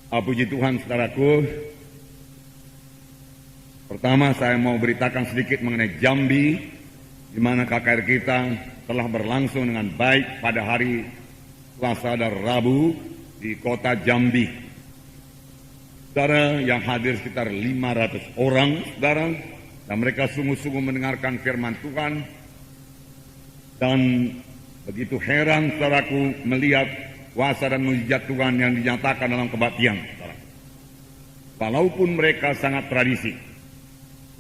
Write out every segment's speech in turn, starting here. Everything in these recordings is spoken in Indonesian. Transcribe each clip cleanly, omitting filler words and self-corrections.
Puji Tuhan, saudaraku. Pertama saya mau beritakan sedikit mengenai Jambi, di mana KKR kita telah berlangsung dengan baik pada hari Selasa dan Rabu di kota Jambi. Saudara, yang hadir sekitar 500 orang, saudara, dan mereka sungguh-sungguh mendengarkan firman Tuhan. Dan begitu heran, saudaraku, melihat kuasa dan mujizat Tuhan yang dinyatakan dalam kebaktian. Walaupun mereka sangat tradisi,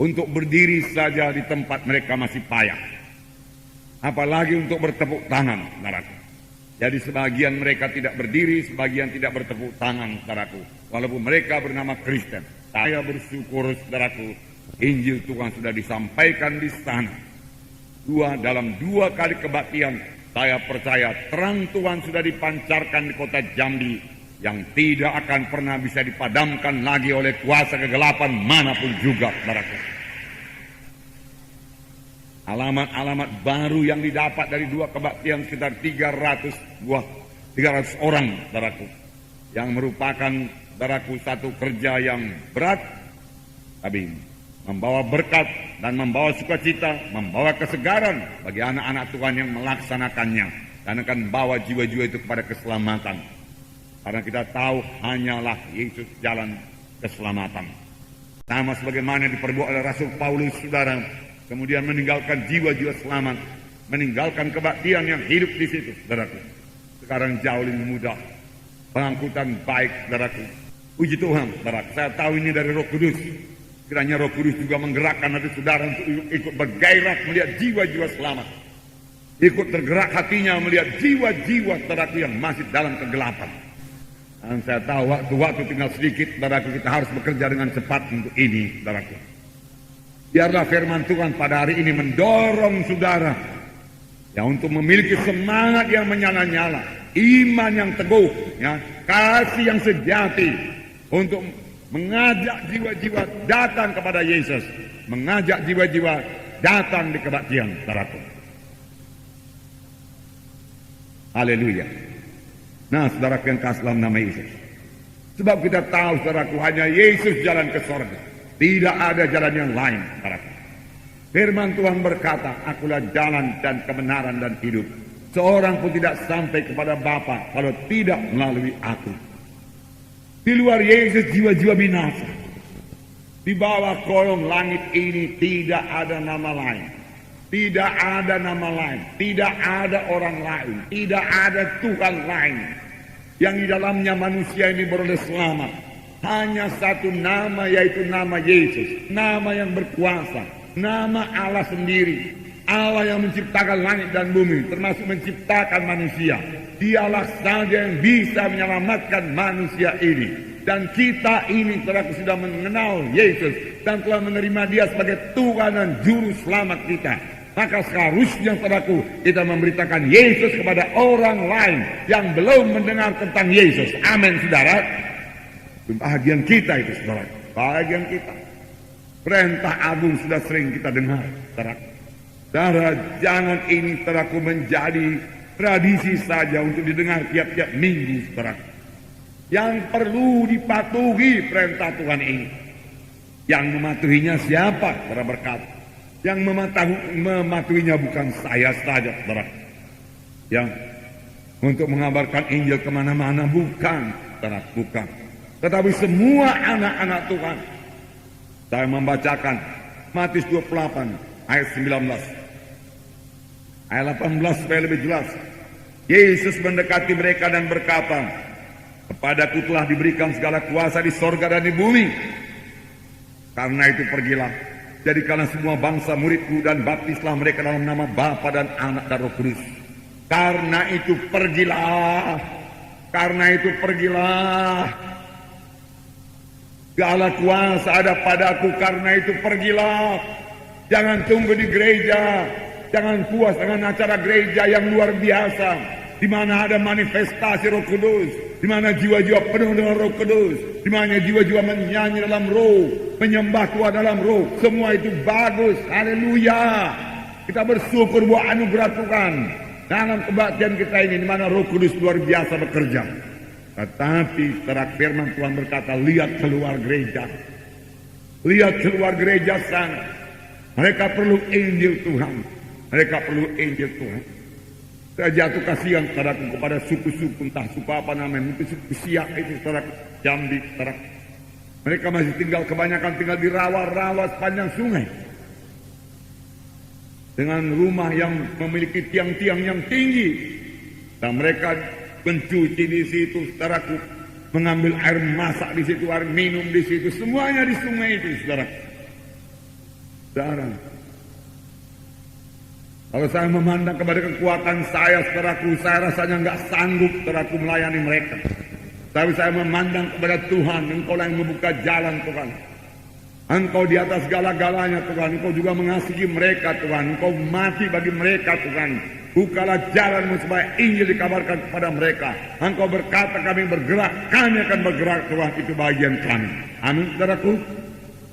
untuk berdiri saja di tempat mereka masih payah, apalagi untuk bertepuk tangan, saudaraku. Jadi sebagian mereka tidak berdiri, sebagian tidak bertepuk tangan, saudaraku. Walaupun mereka bernama Kristen, saya bersyukur, saudaraku, Injil Tuhan sudah disampaikan di sana. Dalam dua kali kebaktian, saya percaya terang Tuhan sudah dipancarkan di kota Jambi yang tidak akan pernah bisa dipadamkan lagi oleh kuasa kegelapan manapun juga, saudaraku. Alamat-alamat baru yang didapat dari dua kebaktian sekitar 300 orang, saudaraku, yang merupakan, saudaraku, satu kerja yang berat, tapi membawa berkat dan membawa sukacita, membawa kesegaran bagi anak-anak Tuhan yang melaksanakannya, dan akan membawa jiwa-jiwa itu kepada keselamatan. Karena kita tahu hanyalah Yesus jalan keselamatan. Sama sebagaimana diperbuat oleh Rasul Paulus, saudara, kemudian meninggalkan jiwa-jiwa selamat, meninggalkan kebaktian yang hidup di situ, saudaraku. Sekarang jauh lebih mudah, pengangkutan baik, saudaraku. Puji Tuhan, saudara, saya tahu ini dari Roh Kudus. Kiranya Roh Kudus juga menggerakkan hati saudara untuk ikut bergairah melihat jiwa-jiwa selamat. Ikut tergerak hatinya melihat jiwa-jiwa saudaraku yang masih dalam kegelapan. Dan saya tahu waktu-waktu tinggal sedikit, saudaraku, kita harus bekerja dengan cepat untuk ini, saudaraku. Biarlah firman Tuhan pada hari ini mendorong saudara ya untuk memiliki semangat yang menyala-nyala, iman yang teguh, ya, kasih yang sejati untuk mengajak jiwa-jiwa datang kepada Yesus, mengajak jiwa-jiwa datang di kebaktian, saudaraku. Haleluya. Nah, saudaraku yang kasih dalam nama Yesus, sebab kita tahu, saudaraku, hanya Yesus jalan ke sorga, tidak ada jalan yang lain, saudaraku. Firman Tuhan berkata, akulah jalan dan kebenaran dan hidup. Seorang pun tidak sampai kepada Bapa kalau tidak melalui aku. Di luar Yesus jiwa-jiwa binasa. Di bawah kolong langit ini tidak ada nama lain. Tidak ada nama lain. Tidak ada orang lain. Tidak ada Tuhan lain. Yang di dalamnya manusia ini beroleh selamat. Hanya satu nama, yaitu nama Yesus. Nama yang berkuasa. Nama Allah sendiri. Allah yang menciptakan langit dan bumi, termasuk menciptakan manusia. Dialah saja yang bisa menyelamatkan manusia ini. Dan kita ini telah sudah mengenal Yesus dan telah menerima Dia sebagai Tuhan dan Juru Selamat kita. Maka seharusnya, saudaraku, kita memberitakan Yesus kepada orang lain yang belum mendengar tentang Yesus. Amin, saudara. Bahagian kita itu, saudara. Bahagian kita. Perintah agung sudah sering kita dengar, saudara. Saudara, jangan ini, saudaraku, menjadi tradisi saja untuk didengar tiap-tiap minggu, saudara. Yang perlu dipatuhi perintah Tuhan ini. Yang mematuhinya siapa? Saudara berkata. Yang mematuhinya bukan saya saja, saudara. Yang untuk mengabarkan Injil kemana-mana, bukan, saudara, bukan. Tetapi semua anak-anak Tuhan. Saya membacakan Matius 28 ayat 19. Ayat 18 supaya lebih jelas. Yesus mendekati mereka dan berkata, kepadaku telah diberikan segala kuasa di sorga dan di bumi. Karena itu pergilah, jadikanlah semua bangsa muridku dan baptislah mereka dalam nama Bapa dan Anak dan Roh Kudus. Karena itu pergilah. Karena itu pergilah. Segala kuasa ada padaku, karena itu pergilah. Jangan tunggu di gereja. Jangan puas dengan acara gereja yang luar biasa, di mana ada manifestasi Roh Kudus, di mana jiwa-jiwa penuh dengan Roh Kudus, di mana jiwa-jiwa menyanyi dalam Roh, menyembah Tuhan dalam Roh. Semua itu bagus. Haleluya. Kita bersyukur buat anugerah Tuhan dalam kebaktian kita ini, di mana Roh Kudus luar biasa bekerja. Tetapi saudara, firman Tuhan berkata, lihat keluar gereja. Lihat keluar gereja sana. Mereka perlu Injil Tuhan. Mereka perlu Injil Tuhan. Saya jatuh kasihan saudaraku kepada suku-suku, entah suku apa namanya, itu suku Siak itu saudaraku, Jambi saudaraku. Mereka masih kebanyakan tinggal di rawa-rawa sepanjang sungai. Dengan rumah yang memiliki tiang-tiang yang tinggi. Dan mereka mencuci di situ, saudaraku, mengambil air masak di situ, air minum di situ, semuanya di sungai itu, saudaraku. Saudara, kalau saya memandang kepada kekuatan saya, saudaraku, saya rasanya nggak sanggup, saudaraku, melayani mereka. Tapi saya memandang kepada Tuhan, Engkau yang membuka jalan, Tuhan. Engkau di atas segala-galanya, Tuhan. Engkau juga mengasihi mereka, Tuhan. Engkau mati bagi mereka, Tuhan. Bukalah jalanmu supaya Injil dikabarkan kepada mereka. Engkau berkata kami bergerak, kami akan bergerak, Tuhan. Itu bagian kami. Amin, saudaraku.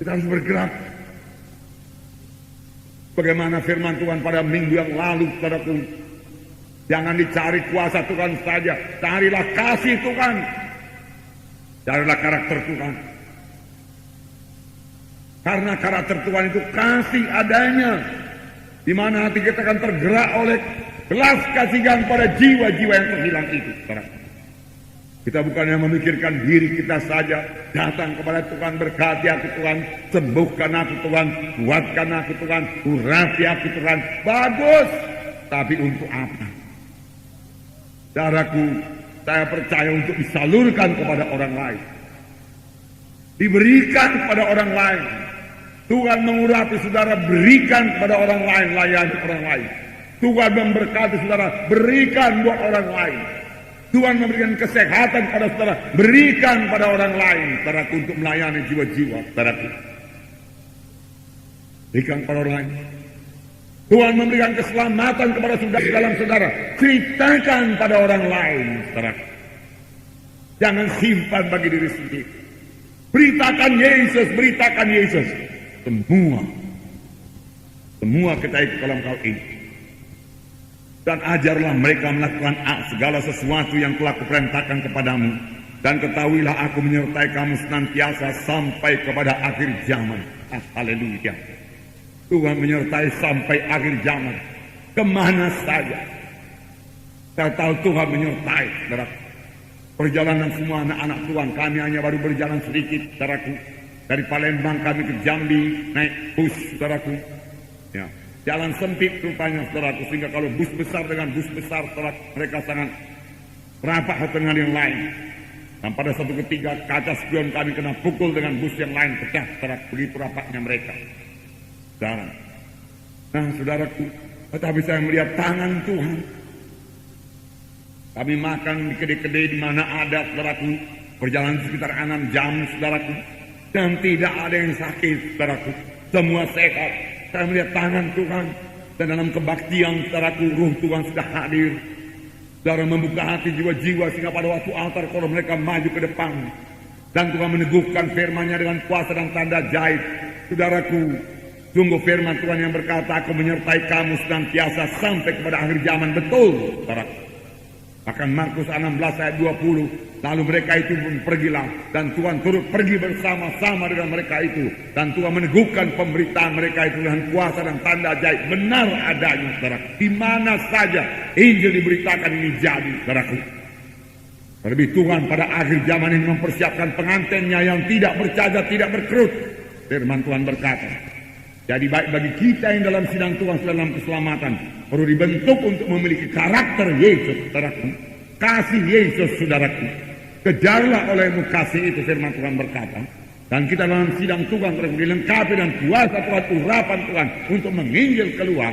Kita harus bergerak. Bagaimana firman Tuhan pada minggu yang lalu, saudaraku. Jangan dicari kuasa Tuhan saja. Carilah kasih Tuhan. Carilah karakter Tuhan. Karena karakter Tuhan itu kasih adanya. Di mana hati kita akan tergerak oleh belas kasihan pada jiwa-jiwa yang terhilang itu. Kita bukannya memikirkan diri kita saja. Datang kepada Tuhan, berkati aku Tuhan. Sembuhkan aku Tuhan. Kuatkan aku Tuhan. Urapi aku Tuhan. Bagus. Tapi untuk apa? Saudaraku, saya percaya untuk disalurkan kepada orang lain. Diberikan kepada orang lain. Tuhan mengurapi saudara, berikan kepada orang lain, layani orang lain. Tuhan memberkati saudara, berikan buat orang lain. Tuhan memberikan kesehatan pada saudara, berikan pada orang lain, saudaraku, untuk melayani jiwa-jiwa, saudaraku. Berikan pada orang lain. Tuhan memberikan keselamatan kepada saudara dalam saudara, ceritakan pada orang lain, saudaraku. Jangan simpan bagi diri sendiri. Beritakan Yesus, beritakan Yesus. Semua kita ikut dalam hal ini. Dan ajarlah mereka melakukan segala sesuatu yang telah kuperintahkan kepadamu. Dan ketahuilah aku menyertai kamu senantiasa sampai kepada akhir zaman. Haleluya. Tuhan menyertai sampai akhir zaman. Kemana saja. Saya tahu Tuhan menyertai, saudara. Perjalanan semua anak-anak Tuhan, kami hanya baru berjalan sedikit, saudaraku. Dari Palembang kami ke Jambi, naik bus, saudaraku. Ya, jalan sempit rupanya, saudaraku. Sehingga kalau bus besar dengan bus besar, saudaraku, mereka sangat rapat satu dengan yang lain. Dan pada satu ketika, kaca spion kami kena pukul dengan bus yang lain, pecah, saudaraku. Begitu rapatnya mereka. Saudara. Nah, saudaraku, tetapi saya melihat tangan Tuhan. Kami makan di kedai-kedai di mana ada, saudaraku, perjalanan sekitar 6 jam, saudaraku, dan tidak ada yang sakit, saudaraku, semua sehat. Saya melihat tangan Tuhan, dan dalam kebaktian, saudaraku, ruh Tuhan sudah hadir. Saudara membuka hati jiwa-jiwa sehingga pada waktu altar kalau mereka maju ke depan, dan Tuhan meneguhkan firman-Nya dengan kuasa dan tanda ajaib. Saudaraku, sungguh firman Tuhan yang berkata, aku menyertai kamu senantiasa sampai kepada akhir zaman. Betul, saudaraku. Bahkan Markus 16 ayat 20, lalu mereka itu pun pergilah, dan Tuhan turut pergi bersama-sama dengan mereka itu, dan Tuhan meneguhkan pemberitaan mereka itu dengan kuasa dan tanda ajaib. Benar adanya, saudaraku. Di mana saja Injil diberitakan ini jadi, saudaraku. Terlebih Tuhan pada akhir zaman ini mempersiapkan pengantinnya yang tidak bercacat, tidak berkerut. Firman Tuhan berkata, jadi baik bagi kita yang dalam sidang Tuhan dalam keselamatan perlu dibentuk untuk memiliki karakter Yesus, saudaraku. Kasih Yesus, saudaraku. Kejarlah olehmu kasih itu, firman Tuhan berkata. Dan kita dalam sidang Tuhan perlu dilengkapi dan kuasa Tuhan, urapan Tuhan untuk menginjil keluar,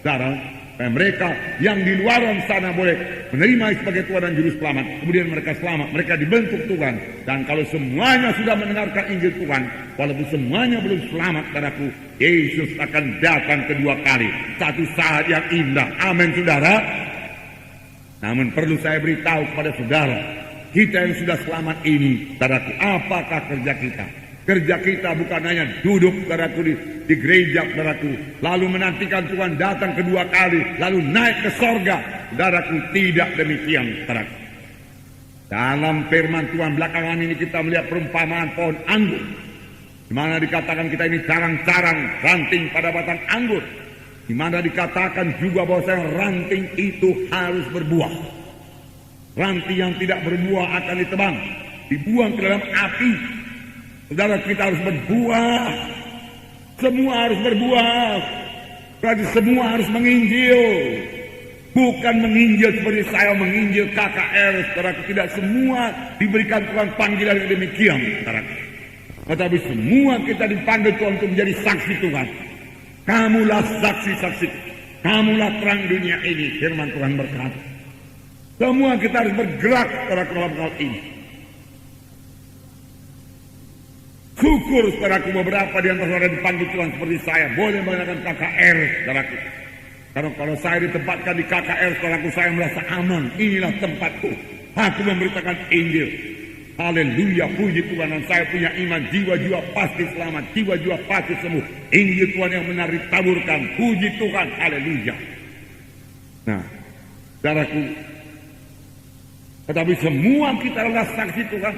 saudara. Dan mereka yang di luar sana boleh menerima sebagai Tuhan dan Juru Selamat. Kemudian mereka selamat, mereka dibentuk Tuhan. Dan kalau semuanya sudah mendengarkan Injil Tuhan, walaupun semuanya belum selamat, saudaraku, Yesus akan datang kedua kali. Satu saat yang indah. Amin, saudara. Namun perlu saya beritahu kepada saudara, kita yang sudah selamat ini, saudaraku, apakah kerja kita? Kerja kita bukan hanya duduk, saudaraku, di gereja, saudaraku, lalu menantikan Tuhan datang kedua kali, lalu naik ke sorga. Saudaraku, tidak demikian, saudaraku. Dalam firman Tuhan belakangan ini kita melihat perumpamaan pohon anggur, di mana dikatakan kita ini carang-carang ranting pada batang anggur, di mana dikatakan juga bahwa ranting itu harus berbuah. Ranting yang tidak berbuah akan ditebang, dibuang ke dalam api. Saudara, kita harus berbuah. Semua harus berbuah. Berarti semua harus menginjil. Bukan menginjil seperti saya menginjil KKR. Saudara, tidak semua diberikan Tuhan panggilan yang demikian. Saudara. Tetapi semua kita dipanggil Tuhan untuk menjadi saksi Tuhan. Kamulah saksi-saksi. Kamulah terang dunia ini. Firman Tuhan berkata. Semua kita harus bergerak dalam hal ini. Syukur saudaraku, beberapa di antara saudara dipanggil Tuhan seperti saya boleh menggunakan KKR saudaraku. Karena kalau saya ditempatkan di KKR saudaraku, saya merasa aman. Inilah tempatku. Aku memberitakan Injil. Haleluya, puji Tuhan. Dan saya punya iman, jiwa-jiwa pasti selamat, jiwa-jiwa pasti sembuh. Injil Tuhan yang benar ditaburkan. Puji Tuhan, haleluya. Nah, saudaraku, tetapi semua kita adalah saksi Tuhan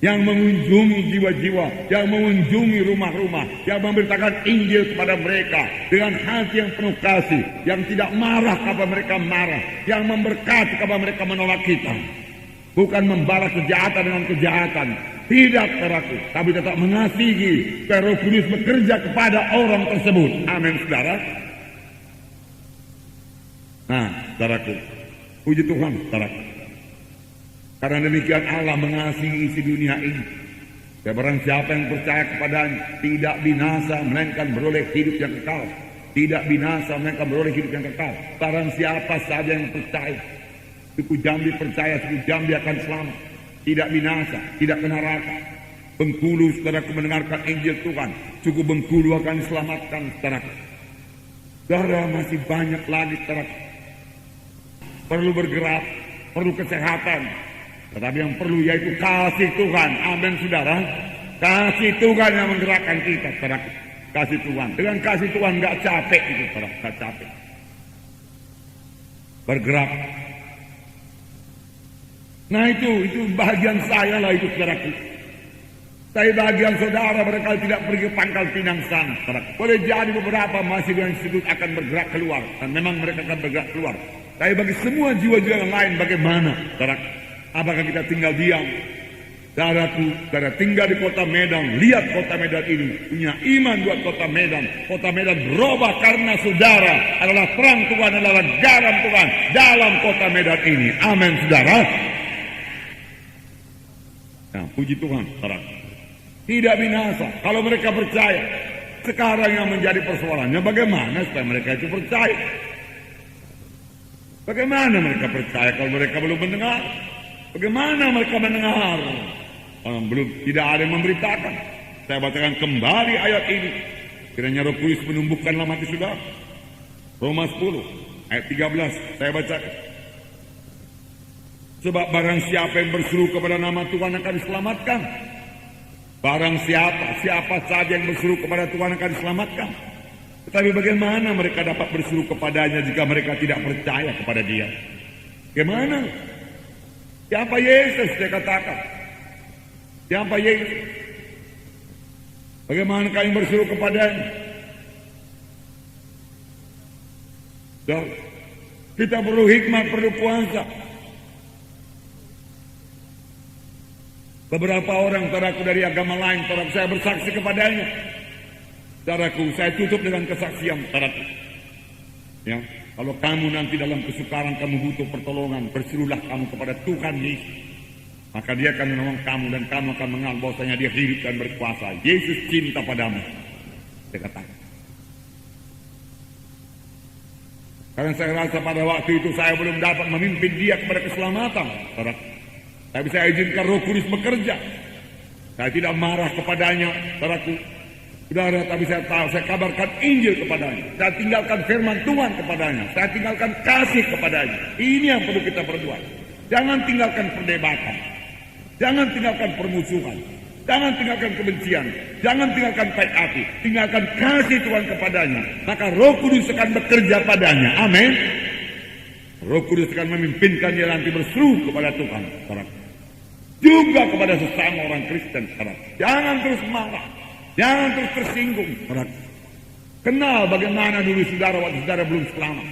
yang mengunjungi jiwa-jiwa, yang mengunjungi rumah-rumah, yang memberitakan Injil kepada mereka dengan hati yang penuh kasih, yang tidak marah kepada mereka marah, yang memberkati kepada mereka menolak kita. Bukan membalas kejahatan dengan kejahatan, tidak saudaraku, tapi tetap mengasihi supaya Roh Kudus bekerja kepada orang tersebut. Amin, saudara. Nah, saudaraku, puji Tuhan, saudaraku. Karena demikian Allah mengasihi isi dunia ini. Ya, barang siapa yang percaya kepadanya tidak binasa melainkan beroleh hidup yang kekal. Tidak binasa melainkan beroleh hidup yang kekal. Barang siapa saja yang percaya, suku Jambi percaya, suku Jambi akan selamat. Tidak binasa, tidak ke neraka. Bengkulu saudaraku mendengarkan Injil Tuhan, suku Bengkulu akan diselamatkan saudaraku. Saudara, masih banyak lagi saudaraku. Perlu bergerak, perlu kesehatan. Tetapi yang perlu yaitu kasih Tuhan. Amin, saudara. Kasih Tuhan yang menggerakkan kita, saudara. Kasih Tuhan. Dengan kasih Tuhan nggak capek itu, saudara. Nggak capek. Bergerak. Nah itu bagian saya lah itu, saudaraku. Saya bagian saudara barangkali tidak pergi ke Pangkal Pinang sana, saudara. Boleh jadi beberapa masih dengan institut akan bergerak keluar. Dan memang mereka akan bergerak keluar. Tapi bagi semua jiwa-jiwa yang lain bagaimana, saudara? Apakah kita tinggal diam? Saudaraku, saudara tinggal di kota Medan, lihat kota Medan ini, punya iman buat kota Medan. Kota Medan berubah karena saudara adalah terang Tuhan, adalah garam Tuhan dalam kota Medan ini. Amin, saudara. Nah, puji Tuhan, saudara. Tidak binasa kalau mereka percaya. Sekarang yang menjadi persoalannya bagaimana supaya mereka itu percaya? Bagaimana mereka percaya kalau mereka belum mendengar? Bagaimana mereka mendengar? Belum, tidak ada yang memberitakan. Saya bacakan kembali ayat ini. Kiranya Roh Kudus menumbuhkanlah hati saudara. Roma 10 ayat 13 saya bacakan. Sebab barang siapa yang berseru kepada nama Tuhan akan diselamatkan. Barang siapa saja yang berseru kepada Tuhan akan diselamatkan. Tetapi bagaimana mereka dapat berseru kepadanya jika mereka tidak percaya kepada Dia? Bagaimana? Siapa Yesus saya katakan? Siapa Yesus? Bagaimana kami berseru kepadanya? Dan kita perlu hikmat, perlu puasa. Beberapa orang saudaraku dari agama lain, saudaraku saya bersaksi kepadanya. Saudaraku, saya tutup dengan kesaksian saudaraku. Ya. Kalau kamu nanti dalam kesukaran kamu butuh pertolongan, berserulah kamu kepada Tuhan Yesus. Maka Dia akan menolong kamu dan kamu akan mengenal bahwasanya Dia hidup dan berkuasa. Yesus cinta padamu. Saya katakan. Karena saya rasa pada waktu itu saya belum dapat memimpin dia kepada keselamatan. Tapi saya izinkan Roh Kudus bekerja. Saya tidak marah kepadanya, saudaraku. Saudara, tapi saya tahu, saya kabarkan Injil kepadanya. Saya tinggalkan firman Tuhan kepadanya. Saya tinggalkan kasih kepadanya. Ini yang perlu kita perbuat. Jangan tinggalkan perdebatan. Jangan tinggalkan permusuhan. Jangan tinggalkan kebencian. Jangan tinggalkan pahit hati. Tinggalkan kasih Tuhan kepadanya. Maka Roh Kudus akan bekerja padanya. Amin. Roh Kudus akan memimpinkan dia nanti berseru kepada Tuhan, saudara. Juga kepada sesama orang Kristen, saudara. Jangan terus marah, jangan terus tersinggung, saudara. Kenal bagaimana dulu saudara waktu saudara belum selamat.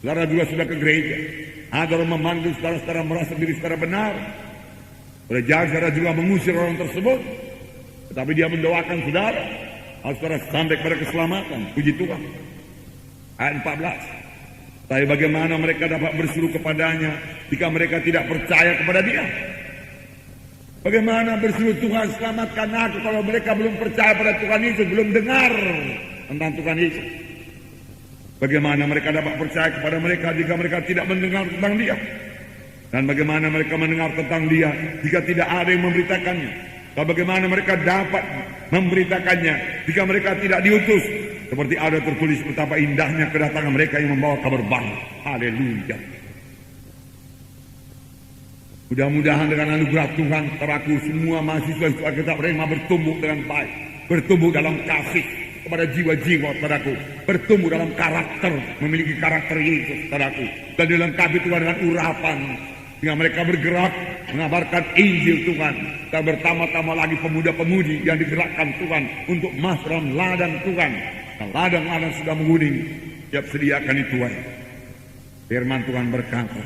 Saudara juga sudah ke gereja. Ada orang memanggil saudara merasa diri saudara benar. Oleh jalan saudara juga mengusir orang tersebut. Tetapi dia mendoakan saudara. Harus saudara sampai kepada keselamatan. Puji Tuhan. Ayat 14. Tapi bagaimana mereka dapat berseru kepadanya jika mereka tidak percaya kepada dia? Bagaimana berseru Tuhan selamatkan aku kalau mereka belum percaya pada Tuhan Yesus, belum dengar tentang Tuhan Yesus? Bagaimana mereka dapat percaya kepada mereka jika mereka tidak mendengar tentang dia? Dan bagaimana mereka mendengar tentang dia jika tidak ada yang memberitakannya? Dan bagaimana mereka dapat memberitakannya jika mereka tidak diutus? Seperti ada tertulis betapa indahnya kedatangan mereka yang membawa kabar baik. Haleluya. Mudah-mudahan dengan anugerah Tuhan, saudaraku, semua mahasiswa Alkitab Rema bertumbuh dengan baik, bertumbuh dalam kasih kepada jiwa-jiwa, saudaraku, bertumbuh dalam karakter, memiliki karakter Yesus, saudaraku, dan dilengkapi Tuhan dengan urapan, sehingga mereka bergerak mengabarkan Injil Tuhan, dan bertambah-tambah lagi pemuda-pemudi yang digerakkan Tuhan untuk masuk dalam ladang Tuhan. Dan ladang-ladang sudah menguning, siap sediakan dituai. Firman Tuhan berkata,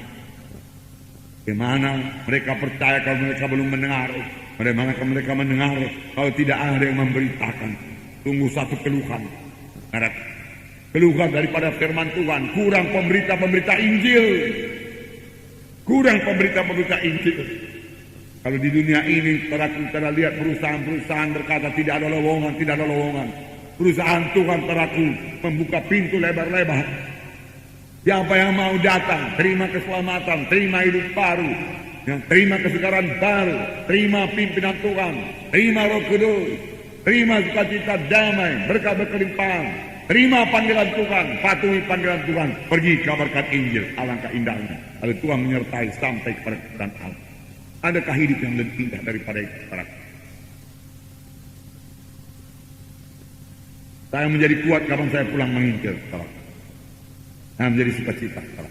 bagaimana mereka percaya kalau mereka belum mendengar? Bagaimana mereka mendengar kalau tidak ada yang memberitakan? Tunggu satu keluhan. Keluhan daripada firman Tuhan. Kurang pemberita-pemberita Injil. Kurang pemberita-pemberita Injil. Kalau di dunia ini kita lihat perusahaan-perusahaan berkata tidak ada lowongan, tidak ada lowongan. Perusahaan Tuhan teraku membuka pintu lebar-lebar. Siapa yang mau datang, terima keselamatan, terima hidup baru, yang terima kesegaran baru, terima pimpinan Tuhan, terima Roh Kudus, terima sukacita damai, berkat berkelimpahan, terima panggilan Tuhan, patuhi panggilan Tuhan, pergi kabarkan Injil. Alangkah indahnya kalau Tuhan menyertai sampai kepada kebenaran Allah. Adakah hidup yang lebih indah daripada itu, saudara? Saya menjadi kuat kapan saya pulang menginjil, saudara. Saya menjadi sukacita, saudara.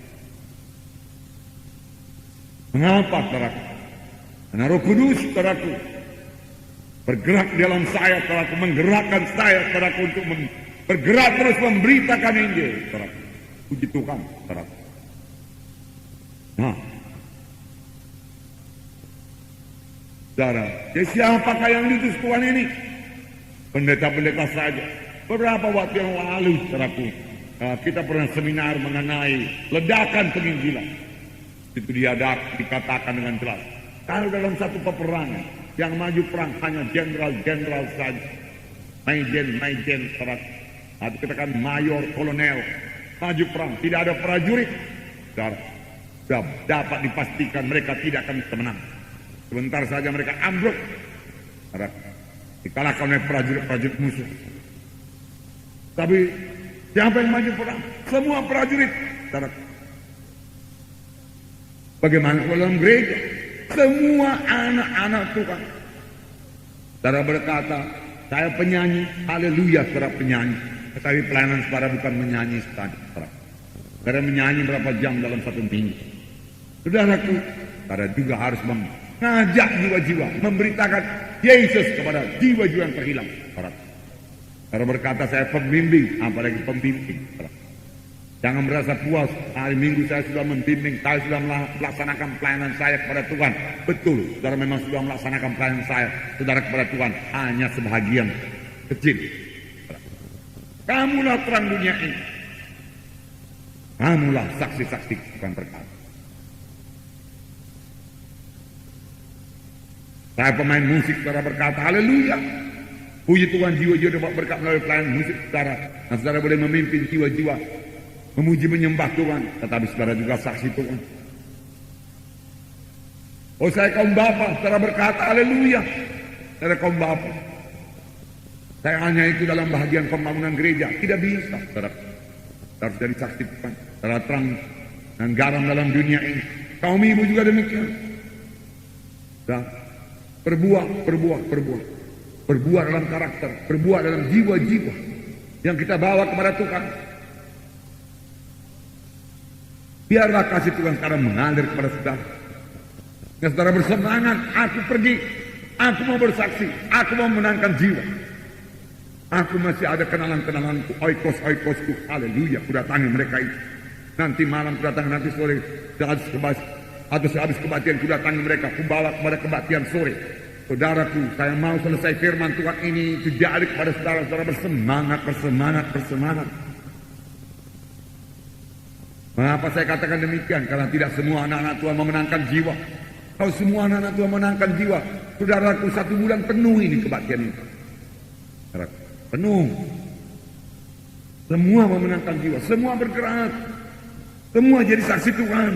Mengapa, saudara? Karena Roh Kudus, saudaraku, bergerak di dalam saya, saudaraku, menggerakkan saya, saudaraku, untuk bergerak terus memberitakan Injil, saudaraku. Puji Tuhan, saudaraku. Nah, saudara, jadi siapakah yang diutus Tuhan ini? Pendeta-pendeta saja. Beberapa waktu yang lalu, saudaraku, kita pernah seminar mengenai ledakan penginjilan. Itu dikatakan dengan jelas. Kalau dalam satu peperangan, yang maju perang hanya jenderal-jenderal saja. Majen, saudara. Atau kita kan mayor, kolonel. Maju perang, tidak ada prajurit. Saudara, sudah dapat dipastikan mereka tidak akan bisa menang. Sebentar saja mereka ambruk. Saudara, dikalahkan oleh prajurit-prajurit musuh. Tapi siapa yang maju perang? Semua prajurit. Saudara, bagaimana dalam gereja? Semua anak-anak Tuhan. Saudara berkata, saya penyanyi, haleluya, saudara penyanyi. Tetapi pelayanan saudara bukan menyanyi saja, saudara. Saudara menyanyi berapa jam dalam satu minggu. Saudaraku, saudara juga harus mengajak jiwa-jiwa, memberitakan Yesus kepada jiwa-jiwa yang terhilang, saudara. Saudara berkata, saya pembimbing, apalagi pembimbing, saudara. Jangan merasa puas, hari Minggu saya sudah membimbing, saya sudah melaksanakan pelayanan saya kepada Tuhan. Betul, saudara memang sudah melaksanakan pelayanan saya, saudara, kepada Tuhan, hanya sebahagian kecil. Kamulah terang dunia ini. Kamulah saksi-saksi bukan berkata. Saya pemain musik, saudara berkata, haleluya. Puji Tuhan, jiwa-jiwa dapat berkat melalui pelayanan musik saudara. Nah, saudara boleh memimpin jiwa-jiwa memuji menyembah Tuhan, tetapi saudara juga saksi Tuhan. Oh, saya kaum bapa, saudara berkata, haleluya. Saudara kaum bapa, saya hanya itu dalam bahagian pembangunan gereja. Tidak bisa, saudara. Harus jadi saksi Tuhan. Saudara terang dan garam dalam dunia ini. Kaum ibu juga demikian. Dan berbuah. Berbuah dalam karakter, berbuah dalam jiwa-jiwa yang kita bawa kepada Tuhan. Biarlah kasih Tuhan sekarang mengalir kepada saudara. Ya, saudara bersemangat, aku pergi, aku mau bersaksi, aku mau menangkan jiwa. Aku masih ada kenalan-kenalanku, oikos-oikosku, haleluya, ku datangi mereka itu. Nanti malam ku datangi, nanti sore, atau sehabis kebaktian ku datangi mereka, ku bawa kepada kebaktian sore. Saudaraku, saya mau selesai firman Tuhan ini terjadi kepada saudara-saudara bersemangat, bersemangat, bersemangat. Mengapa saya katakan demikian? Karena tidak semua anak-anak Tuhan memenangkan jiwa. Kalau semua anak-anak Tuhan memenangkan jiwa, saudaraku 1 bulan penuh ini kebaktian ini. Penuh. Semua memenangkan jiwa, semua bergerak. Semua jadi saksi Tuhan.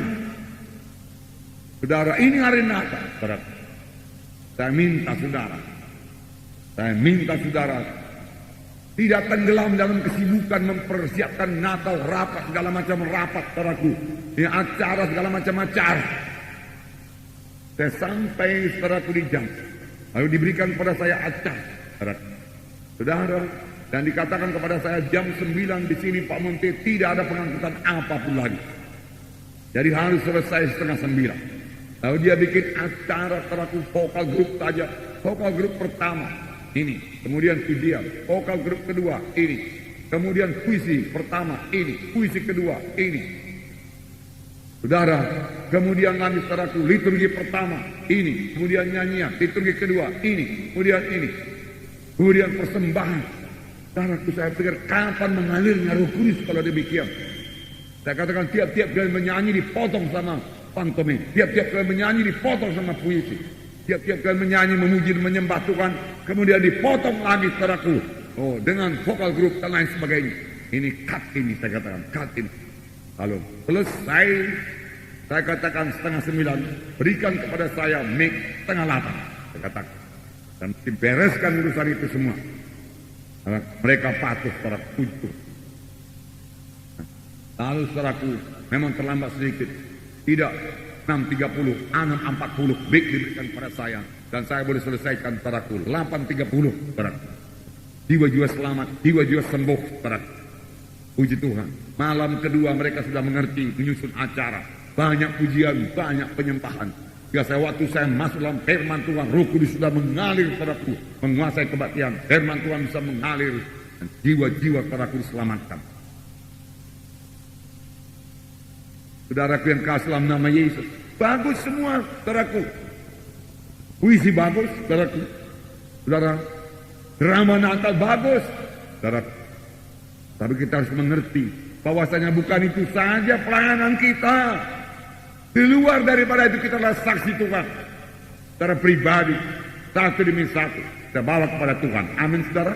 Saudara, ini hari Natal, saudara. Saya minta saudara tidak tenggelam dalam kesibukan mempersiapkan Natal, rapat, segala macam rapat, saudaraku. Ini acara, segala macam acara. Saya sampai saudaraku di jam, lalu diberikan kepada saya acara, saudara, dan dikatakan kepada saya jam 9 di sini Pak Monte tidak ada pengangkutan apapun lagi. Jadi harus selesai setengah 9. Lalu dia bikin acara saudaraku, vokal grup saja, vokal grup pertama ini, kemudian video, vokal grup kedua ini, kemudian puisi pertama ini, puisi kedua ini. Saudara, kemudian nanti saudaraku liturgi pertama ini, kemudian nyanyian, liturgi kedua ini, kemudian ini, kemudian persembahan. Saudaraku, saya pikir kapan mengalirnya Roh Kudus kalau demikian? Saya katakan tiap-tiap kali menyanyi dipotong sama pantomim, tiap-tiap kali menyanyi dipotong sama puisi, tiap-tiap kali menyanyi memuji dan menyembah Tuhan, kemudian dipotong lagi saudaraku, dengan vokal grup dan lain sebagainya. Ini cut ini, saya katakan cut ini. Lalu selesai, saya katakan setengah 9, berikan kepada saya mic setengah 8, saya katakan, dan dibereskan urusan itu semua. Mereka patuh pada puji. Lalu saudaraku, memang terlambat sedikit, tidak 6.30, 6.40 mic diberikan kepada saya, dan saya boleh selesaikan saudaraku 8.30 saudaraku. Jiwa-jiwa selamat, jiwa-jiwa sembuh saudaraku. Puji Tuhan. Malam kedua mereka sudah mengerti, menyusun acara. Banyak pujian, banyak penyembahan. Ya, waktu saya masuk dalam firman Tuhan, Roh Kudus sudah mengalir padaku, menguasai kebaktian. Firman Tuhan bisa mengalir, dan jiwa-jiwa padaku diselamatkan. Saudaraku yang kasih dalam nama Yesus, bagus semua, saudaraku. Puisi bagus, saudaraku. Saudara, drama Natal bagus, saudaraku. Tapi kita harus mengerti bahwasanya bukan itu saja pelayanan kita. Di luar daripada itu kita adalah saksi Tuhan secara pribadi, satu demi satu kita bawa kepada Tuhan. Amin, saudara.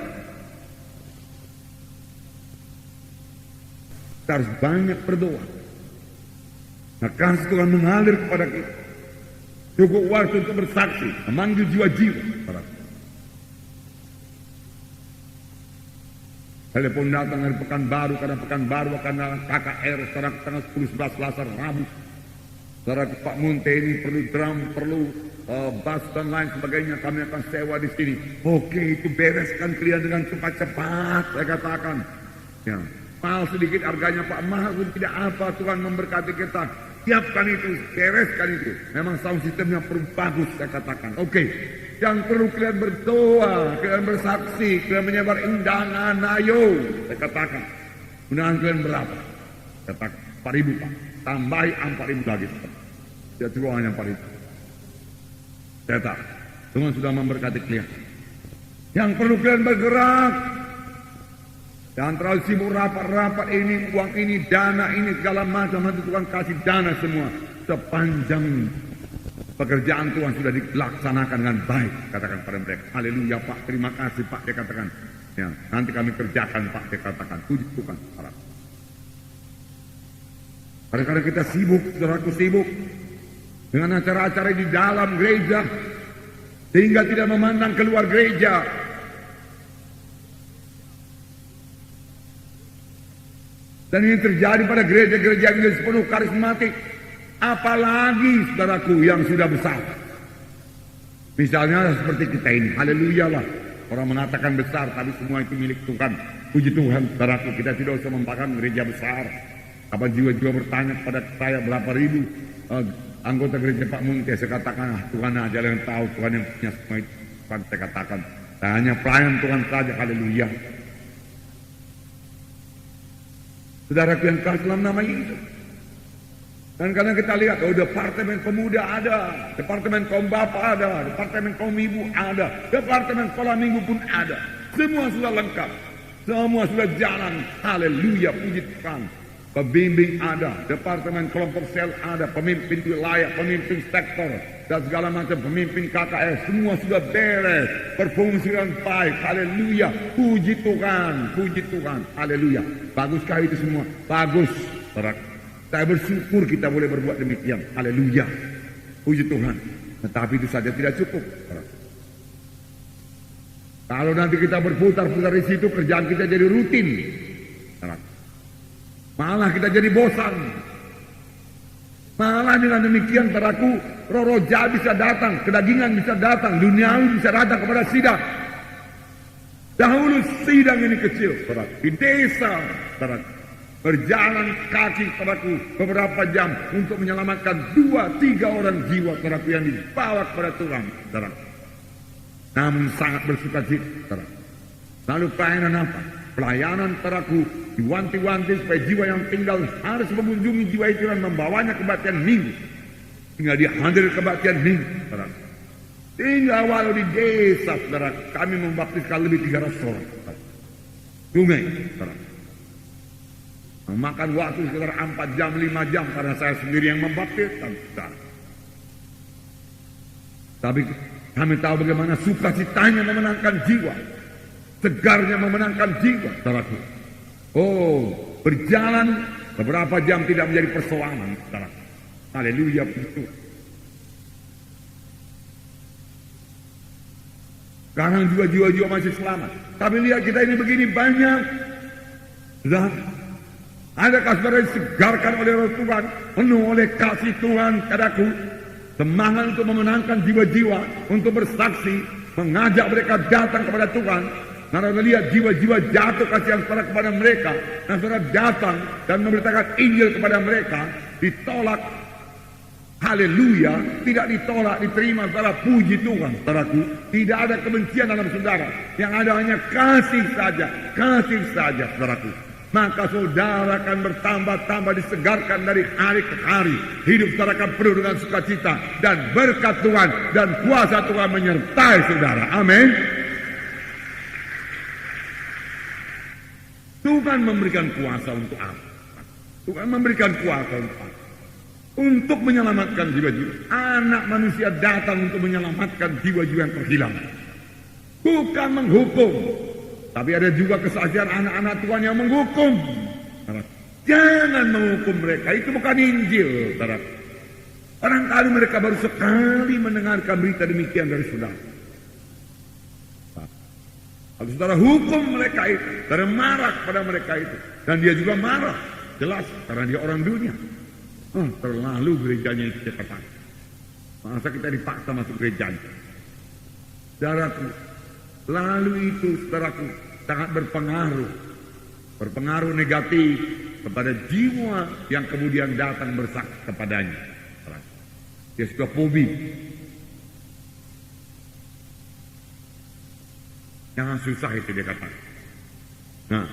Kita harus banyak berdoa. Nah, kasih Tuhan mengalir kepada kita. Cukup waktu untuk bersaksi, memanggil jiwa-jiwa. Telepon datang dari Pekanbaru, karena Pekanbaru akan KKR sekarang tanggal 10-11 Selasa Rabu. Saudara Pak Munte ini perlu drum, perlu bass dan lain sebagainya, kami akan sewa di sini. Oke, itu bereskan kalian dengan cepat-cepat, saya katakan. Ya, mahal sedikit harganya Pak, mahal pun tidak apa, Tuhan memberkati kita. Siapkan itu, bereskan itu. Memang sound systemnya perlu bagus, saya katakan. Oke. Yang perlu kalian berdoa, kalian bersaksi, kalian menyebar undangan, ayo. Saya katakan, undangan kalian berapa? Saya katakan, 4.000 Pak. Tambahi 4.000 lagi. Ya, cuma hanya 4.000. Saya tak. Tuhan sudah memberkati kalian. Yang perlu kalian bergerak. Jangan terlalu sibuk rapat-rapat ini, uang ini, dana ini, segala macam. Nanti Tuhan kasih dana semua. Sepanjang pekerjaan Tuhan sudah dilaksanakan dengan baik, katakan pada mereka. Haleluya Pak, terima kasih Pak, dia katakan. Ya, nanti kami kerjakan Pak, dia katakan. Puji Tuhan. Kadang-kadang kita sibuk, saudaraku sibuk dengan acara-acara di dalam gereja, sehingga tidak memandang keluar gereja. Dan ini terjadi pada gereja-gereja yang sepenuh karismatik. Apalagi saudaraku yang sudah besar. Misalnya seperti kita ini, haleluya lah. Orang mengatakan besar, tapi semua itu milik Tuhan. Puji Tuhan, saudaraku, kita tidak usah mempakan gereja besar. Apa jiwa-jiwa bertanya kepada saya berapa ribu anggota gereja Pak Munti, saya katakan Tuhan aja yang tahu, Tuhan yang punya semua itu. Saya katakan saya hanya pelayan Tuhan saja. Haleluya. Saudaraku yang kasih dalam nama Yesus. Dan karena kita lihat, departemen pemuda ada, departemen kaum bapak ada, departemen kaum ibu ada, departemen sekolah minggu pun ada. Semua sudah lengkap, semua sudah jalan. Haleluya, puji Tuhan. Pembimbing ada, departemen kelompok sel ada, pemimpin wilayah, pemimpin sektor, dan segala macam pemimpin KKS, semua sudah beres, berfungsi dengan baik. Haleluya, puji Tuhan, haleluya. Baguskah itu semua? Bagus. Saya bersyukur kita boleh berbuat demikian. Haleluya, puji Tuhan. Tetapi itu saja tidak cukup. Kalau nanti kita berputar-putar di situ, kerjaan kita jadi rutin. Malah kita jadi bosan. Malah dengan demikian saudaraku, roh jahat bisa datang, kedagingan bisa datang, duniawi bisa datang kepada sidang. Dahulu sidang ini kecil, saudara, di desa, saudara, berjalan kaki saudaraku beberapa jam untuk menyelamatkan 2-3 orang jiwa saudaraku yang dibawa kepada Tuhan, saudara. Namun sangat bersuka cita, saudara. Lalu pelayanan apa? Pelayanan saudaraku diwanti-wanti supaya jiwa yang tinggal harus mengunjungi jiwa itu dan membawanya kebaktian minggu. Hingga dia hadir kebaktian minggu, saudara. Hingga walau di desa, saudara, kami membaptiskan lebih 300 orang. Sungai, saudara. Memakan waktu sekitar 4 jam, 5 jam karena saya sendiri yang membaptiskan, saudara. Tapi kami tahu bagaimana sukacitanya memenangkan jiwa, segarnya memenangkan jiwa, saudaraku. Oh, berjalan beberapa jam tidak menjadi persoalan, saudara. Haleluya, betul. Sekarang juga jiwa-jiwa masih selamat. Tapi lihat kita ini begini banyak. Sudah, adakah saudara disegarkan oleh Roh Tuhan, penuh oleh kasih Tuhan padaku, semangat untuk memenangkan jiwa-jiwa, untuk bersaksi, mengajak mereka datang kepada Tuhan. Karena melihat jiwa-jiwa jatuh kasihan saudara kepada mereka, dan saudara datang dan memberitakan Injil kepada mereka, ditolak. Haleluya, tidak ditolak, diterima, saudara. Puji Tuhan, saudaraku. Tidak ada kebencian dalam saudara, yang ada hanya kasih saja, saudaraku. Maka saudara akan bertambah-tambah disegarkan dari hari ke hari. Hidup saudara akan penuh dengan sukacita dan berkat Tuhan dan kuasa Tuhan menyertai saudara. Amin. Tuhan memberikan kuasa untuk apa? Tuhan memberikan kuasa untuk apa? Untuk menyelamatkan jiwa-jiwa. Anak manusia datang untuk menyelamatkan jiwa-jiwa yang terhilang. Bukan menghukum. Tapi ada juga kesaksian anak-anak Tuhan yang menghukum. Jangan menghukum mereka. Itu bukan Injil. Barangkali mereka baru sekali mendengarkan berita demikian dari saudara. Kalau saudara hukum mereka itu, saudara marah pada mereka itu. Dan dia juga marah. Jelas, karena dia orang dunia. Terlalu gerejanya itu cepat. Masa kita dipaksa masuk gerejanya. Saudaraku, lalu itu saudaraku sangat berpengaruh. Berpengaruh negatif kepada jiwa yang kemudian datang bersaksi kepadanya. Dia sudah fobi. Jangan susah itu dia kata. Nah,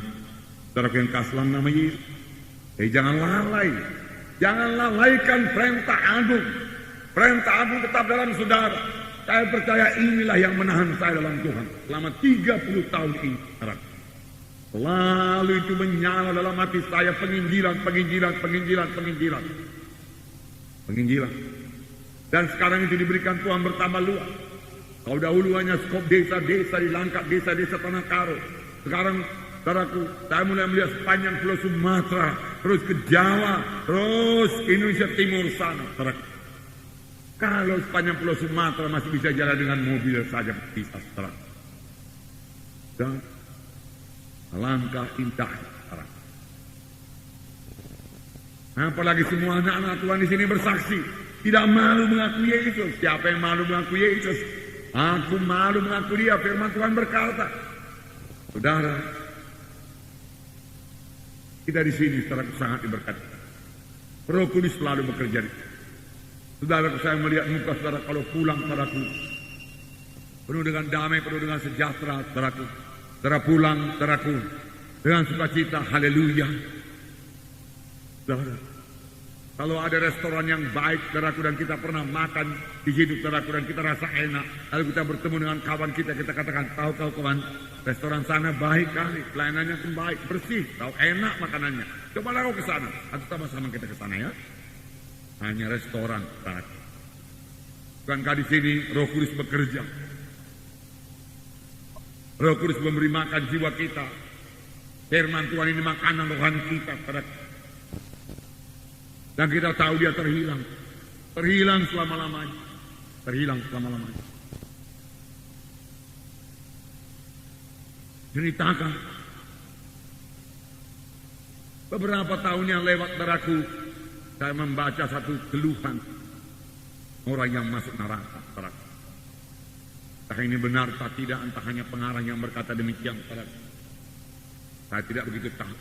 saudaraku yang kasih dalam nama Yesus, jangan lalai. Jangan lalaikan perintah agung. Perintah agung tetap dalam saudara. Saya percaya inilah yang menahan saya dalam Tuhan selama 30 tahun ini. Lalu itu menyala dalam hati saya penginjilan. Dan sekarang itu diberikan Tuhan bertambah luas. Kalau dahulu hanya skop desa-desa di Langkat, desa-desa Tanah Karo. Sekarang saudaraku, saya mulai melihat sepanjang Pulau Sumatera, terus ke Jawa, terus ke Indonesia Timur sana. Saudaraku, kalau sepanjang Pulau Sumatera masih bisa jalan dengan mobil saja bisa, saudaraku. Dan langkah indah, saudaraku. Apalagi semua anak-anak Tuhan di sini bersaksi, tidak malu mengakui Yesus. Siapa yang malu mengakui Yesus? Aku malu mengakui Dia. Firman Tuhan berkata, saudara, Kita di sini saudaraku sangat diberkati. Roh Kudus selalu bekerja. Saudaraku, saya melihat muka saudara kalau pulang, saudaraku, penuh dengan damai, penuh dengan sejahtera, saudaraku. Saudara pulang, saudaraku, dengan sukacita, haleluya. Saudara, kalau ada restoran yang baik, saudaraku, dan kita pernah makan di situ, saudaraku, dan kita rasa enak, lalu kita bertemu dengan kawan kita katakan, tahu kawan, restoran sana baik kali, pelayanannya pun baik, bersih, tahu enak makanannya. Cobalah kau ke sana, atau sama-sama kita ke sana ya. Hanya restoran, saudaraku. Bukankah di sini Roh Kudus bekerja? Roh Kudus memberi makan jiwa kita. Firman Tuhan ini makanan rohani kita, saudaraku. Dan kita tahu dia terhilang. Terhilang selama-lamanya. Terhilang selama-lamanya. Ceritakan. Beberapa tahun yang lewat, saudaraku, saya membaca satu keluhan orang yang masuk neraka, saudaraku. Entah ini benar atau tidak, entah hanya pengarang yang berkata demikian, saudaraku. Saya tidak begitu tahu.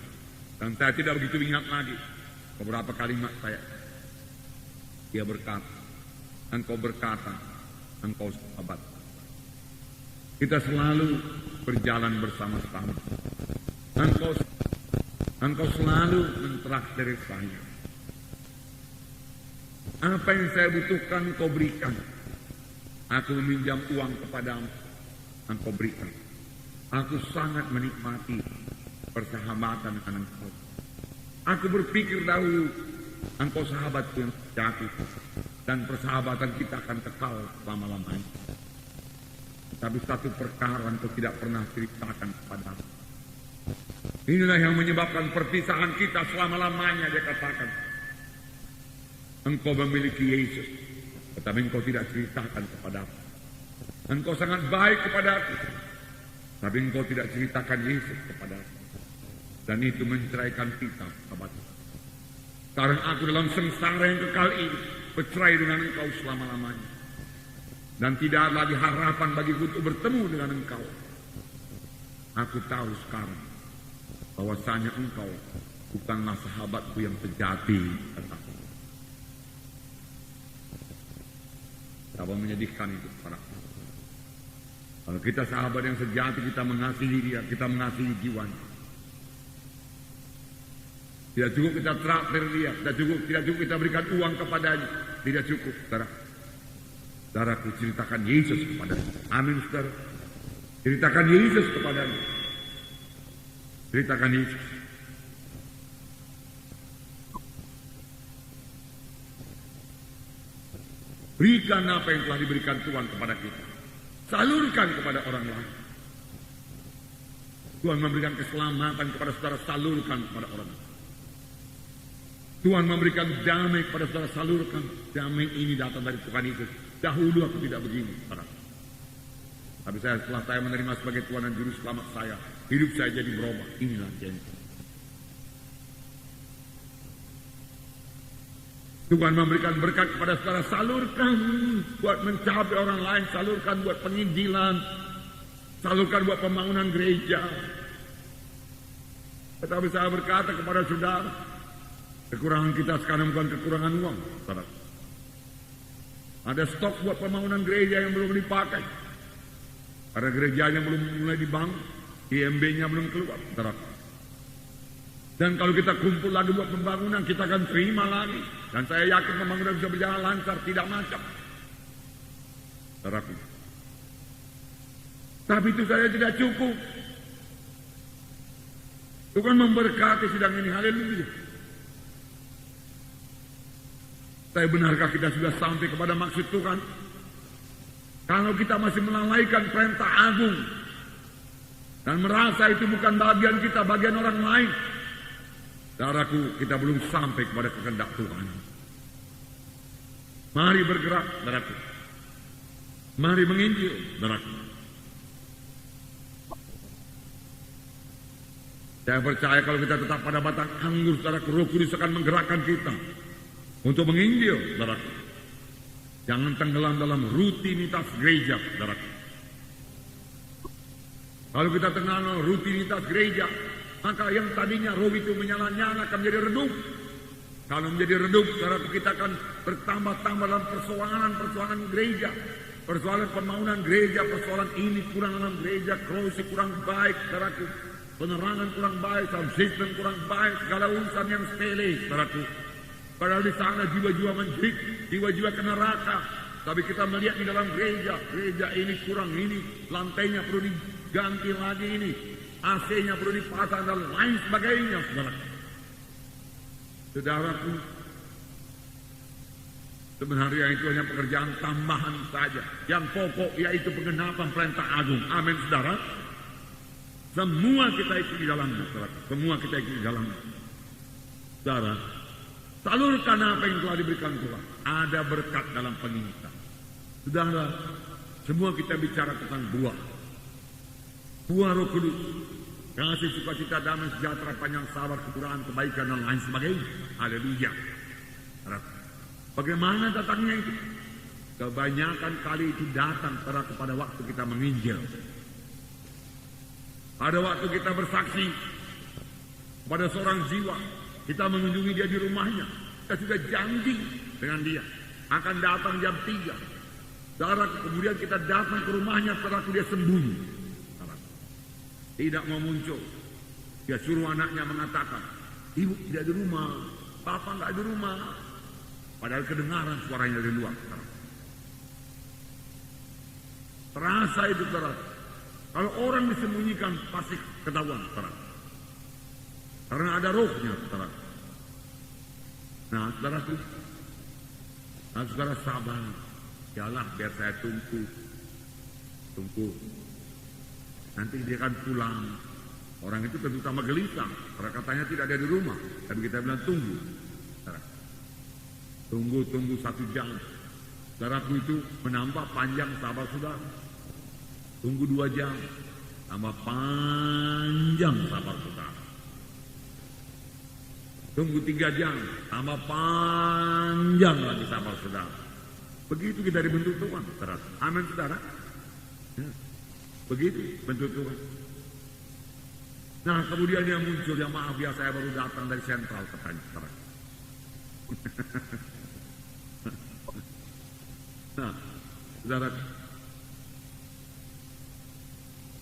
Dan saya tidak begitu ingat lagi. Beberapa kalimat saya. Dia berkata, engkau berkata, engkau sahabat. Kita selalu berjalan bersama-sama. Engkau selalu mentraktir saya. Apa yang saya butuhkan engkau berikan. Aku meminjam uang kepadamu, engkau berikan. Aku sangat menikmati persahabatan dengan engkau. Aku berpikir dahulu, engkau sahabatku yang sejati, dan persahabatan kita akan kekal selama-lamanya. Tapi satu perkara engkau tidak pernah ceritakan kepadaku. Inilah yang menyebabkan perpisahan kita selama-lamanya, dia katakan. Engkau memiliki Yesus, tetapi engkau tidak ceritakan kepadaku. Engkau sangat baik kepadaku, tapi engkau tidak ceritakan Yesus kepadaku. Dan itu menceraikan kita, sahabat. Sekarang aku dalam sengsara yang kekal ini bercerai dengan engkau selama-lamanya. Dan tidak ada lagi harapan bagiku untuk bertemu dengan engkau. Aku tahu sekarang bahwasanya engkau bukanlah sahabatku yang sejati, kataku. Betapa menyedihkan itu, saudaraku. Kalau kita sahabat yang sejati, kita mengasihi dia, kita mengasihi jiwanya. Tidak cukup kita traktir dia, tidak cukup kita berikan uang kepadanya, tidak cukup, saudara. Saudaraku, ceritakan Yesus kepadanya. Amin, saudara. Ceritakan Yesus kepadanya. Ceritakan Yesus. Berikan apa yang telah diberikan Tuhan kepada kita. Salurkan kepada orang lain. Tuhan memberikan keselamatan kepada saudara, salurkan kepada orang lain. Tuhan memberikan damai kepada saudara, salurkan. Damai ini datang dari Tuhan Yesus. Dahulu aku tidak begini, saudara. Tapi setelah saya menerima sebagai Tuhan dan Juru Selamat saya, hidup saya jadi berubah. Inilah janji. Tuhan memberikan berkat kepada saudara, salurkan buat mencapai orang lain, salurkan buat penginjilan, salurkan buat pembangunan gereja. Tetapi saya berkata kepada saudara, kekurangan kita sekarang bukan kekurangan uang, saudara. Ada stok buat pembangunan gereja yang belum dipakai. Karena gerejanya belum mulai dibangun, IMB-nya belum keluar, saudara. Dan kalau kita kumpul lagi buat pembangunan, kita akan terima lagi. Dan saya yakin pembangunan bisa berjalan lancar, tidak macam. Saudaraku. Tapi itu saja tidak cukup. Tuhan memberkati sidang ini, haleluya. Saya benarkah kita sudah sampai kepada maksud Tuhan? Kalau kita masih melalaikan perintah agung dan merasa itu bukan bagian kita, bagian orang lain, saudaraku, kita belum sampai kepada kehendak Tuhan. Mari bergerak, saudaraku. Mari menginjil, saudaraku. Saya percaya kalau kita tetap pada batang anggur, saudaraku, Roh Kudus akan menggerakkan kita untuk menginjil, saudaraku. Jangan tenggelam dalam rutinitas gereja, saudaraku. Kalau kita tenggelam dalam rutinitas gereja, maka yang tadinya roh itu menyala-nyala akan menjadi redup. Kalau menjadi redup, saudara, kita akan bertambah-tambah dalam persoalan gereja. Persoalan pembangunan gereja, persoalan ini kurang dalam gereja, krosi kurang baik, saudaraku. Penerangan kurang baik, sound system kurang baik, segala urusan yang sepele, saudaraku. Padahal di sana jiwa-jiwa menjerit, jiwa-jiwa ke neraka. Tapi kita melihat di dalam gereja ini kurang ini, lantainya perlu diganti lagi ini, AC-nya perlu dipasang dan lain sebagainya, saudaraku. Saudaraku, sebenarnya itu hanya pekerjaan tambahan saja. Yang pokok yaitu penggenapan perintah agung. Amin, saudara. Semua kita ikut di dalamnya, saudara. Semua kita ikut di dalamnya. Saudara, salurkan apa yang telah diberikan Tuhan. Ada berkat dalam penginjilan. Saudara, semua kita bicara tentang buah. Buah Roh Kudus. Kasih, sukacita, damai, sejahtera, panjang sabar, kekurangan, kebaikan, dan lain sebagainya. Haleluya. Bagaimana datangnya itu? Kebanyakan kali itu datang pada waktu kita menginjil. Pada waktu kita bersaksi pada seorang jiwa, kita mengunjungi dia di rumahnya. Kita sudah janji dengan dia akan datang jam 3. Saudara, kemudian kita datang ke rumahnya, setelah dia sembunyi. Tidak mau muncul. Dia suruh anaknya mengatakan, ibu tidak di rumah, papa nggak di rumah. Padahal kedengaran suaranya dari luar. Terasa itu, saudara. Kalau orang disembunyikan pasti ketahuan, saudara. Karena ada rohnya, saudara. Nah, saudara sabar. Yalah, biar saya tunggu. Nanti dia akan pulang. Orang itu tentu tambah gelisah, karena katanya tidak ada di rumah. Tapi kita bilang tunggu. Tunggu 1 jam. Saudaraku, itu menambah panjang sabar saudara. Tunggu 2 jam, tambah panjang sabar saudara. Tunggu 3 jam, tambah panjang lagi sabar saudara. Begitu kita dibentuk Tuhan, saudara. Amin, saudara. Ya. Begitu bentuk Tuhan. Nah, kemudian dia muncul, ya maaf ya, saya baru datang dari sentral, katanya. Nah, saudara,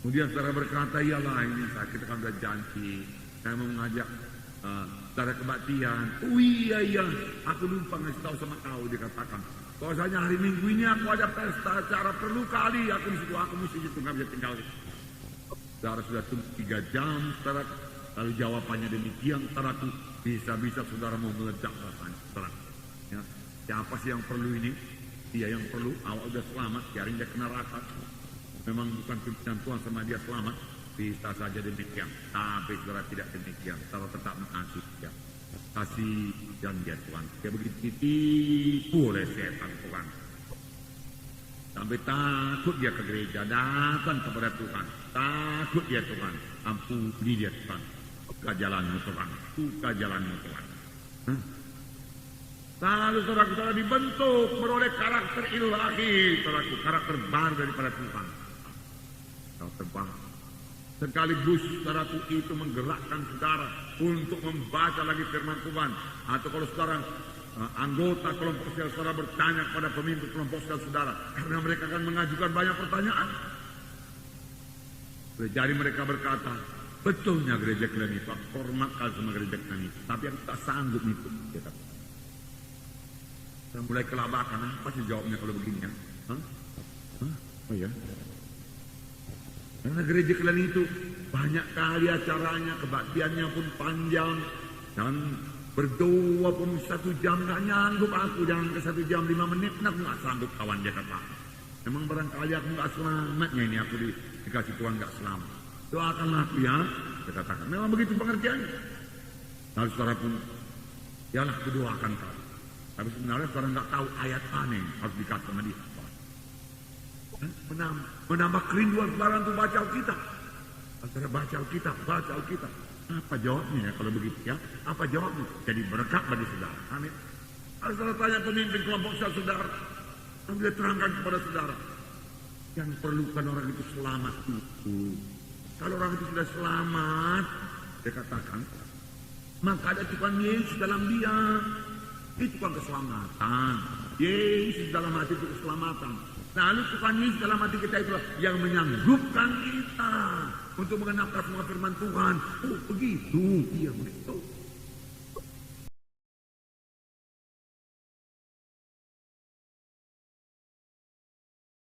kemudian saudara berkata, iyalah ini kita kan udah janji, saya mau mengajak saudara kebaktian. Oh iya, aku lupa ngasih tahu sama kau, dia katakan. Bahwasanya hari Minggu ini aku ada pesta acara, perlu kali aku di situ, aku mesti situ, nggak bisa tinggal. Saudara sudah tunggu 3 jam, saudara. Lalu jawabannya demikian, saudara. Bisa-bisa saudara mau meledak rasanya, saudara. Ya, siapa sih yang perlu ini? Dia yang perlu. Awak udah selamat, biarin dia kena neraka. Memang bukan pimpinan Tuhan sama dia selamat. Bisa saja demikian. Tapi saudara tidak demikian. Saudara tetap mengasihi dia. Kasih dan dia Tuhan. Dia begitu ditipu oleh setan Tuhan. Sampai takut dia ke gereja, datang kepada Tuhan. Takut dia Tuhan. Ampuni dia Tuhan. Buka jalanmu Tuhan. Buka jalanmu Tuhan. Lalu saudara-saudara dibentuk beroleh karakter ilahi. Saudaraku, karakter baru daripada Tuhan. Karakter baru. Sekaligus saudaraku itu menggerakkan saudara untuk membaca lagi firman Tuhan. Atau kalau saudara anggota kelompok sel saudara bertanya kepada pemimpin kelompok sel saudara, karena mereka akan mengajukan banyak pertanyaan. Jadi mereka berkata, betulnya gereja kalian itu hormatkan sama gereja kalian itu, tapi yang tak sanggup itu. Saya mulai kelabakan, apa sih jawabnya kalau begini ya? Oh ya. Karena gereja kalian itu banyak kali acaranya, kebaktiannya pun panjang, dan berdoa pun 1 jam nggak nyanggup aku, jangan ke 1 jam 5 menit, aku nggak sanggup kawan, dia kata. Memang barangkali aku nggak selamatnya ini, aku dikasih Tuhan nggak selamat. Doakanlah aku ya, dia katakan. Memang begitu pengertiannya. Lalu saudara pun, yalah aku doakan kau. Tapi sebenarnya saudara nggak tahu ayat aneh harus dikasih sama dia. Menambah kerinduan saudara untuk baca Alkitab. Saudara baca Alkitab. Apa jawabnya ya kalau begitu ya? Apa jawabnya? Jadi berkat bagi saudara. Amin. Harus saudara tanya pemimpin kelompok saudara. Dan dia terangkan kepada saudara. Yang perlukan orang itu selamat itu. Kalau orang itu sudah selamat, Dia katakan, maka ada Tuhan Yesus dalam dia. Itu Tuhan keselamatan. Yesus dalam hati itu keselamatan. Lalu Tuhan Yesus dalam hati kita itulah yang menyanggupkan kita untuk mengenapkan semua firman Tuhan. Oh begitu, iya begitu.